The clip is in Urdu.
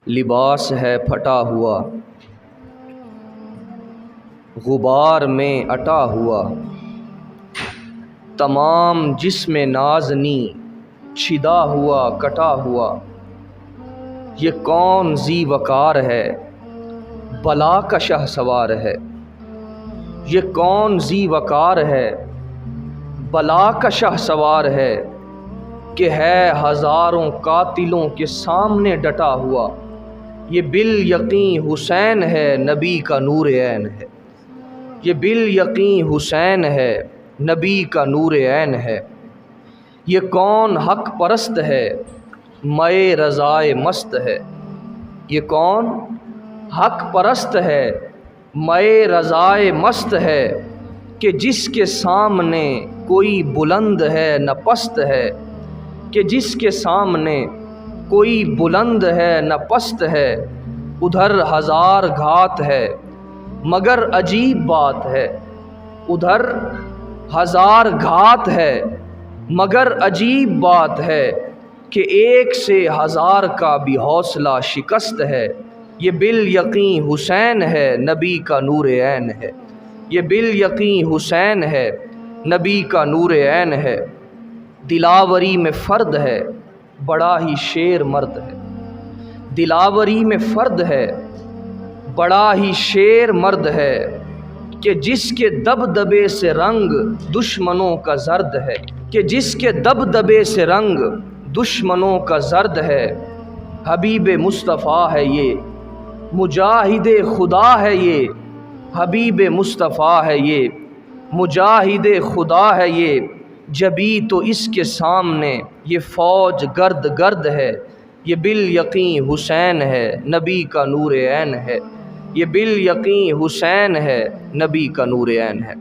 لباس ہے پھٹا ہوا، غبار میں اٹا ہوا، تمام جسم نازنی چھدا ہوا کٹا ہوا۔ یہ کون ذی وقار ہے، بلا کا شہ سوار ہے۔ یہ کون ذی وقار ہے، بلا کا شہ سوار ہے، کہ ہے ہزاروں قاتلوں کے سامنے ڈٹا ہوا۔ یہ بالیقین حسین ہے، نبی کا نور عین ہے۔ یہ بالیقین حسین ہے، نبی کا نور عین ہے۔ یہ کون حق پرست ہے، مے رضائے مست ہے۔ یہ کون حق پرست ہے، مے رضائے مست ہے، کہ جس کے سامنے کوئی بلند ہے نہ پست ہے۔ کہ جس کے سامنے کوئی بلند ہے نہ پست ہے۔ ادھر ہزار گھات ہے مگر عجیب بات ہے۔ ادھر ہزار گھات ہے مگر عجیب بات ہے، کہ ایک سے ہزار کا بھی حوصلہ شکست ہے۔ یہ بالیقین حسین ہے، نبی کا نور عین ہے۔ یہ بالیقین حسین ہے، نبی کا نور عین ہے۔ دلاوری میں فرد ہے، بڑا ہی شیر مرد ہے۔ دلاوری میں فرد ہے، بڑا ہی شیر مرد ہے، کہ جس کے دبدبے سے رنگ دشمنوں کا زرد ہے۔ کہ جس کے دبدبے سے رنگ دشمنوں کا زرد ہے۔ حبیب مصطفیٰ ہے یہ، مجاہد خدا ہے یہ۔ حبیب مصطفیٰ ہے یہ، مجاہد خدا ہے یہ۔ جبھی تو اس کے سامنے یہ فوج گرد گرد ہے۔ یہ بالیقین حسین ہے، نبی کا نور عین ہے۔ یہ بالیقین حسین ہے، نبی کا نور عین ہے۔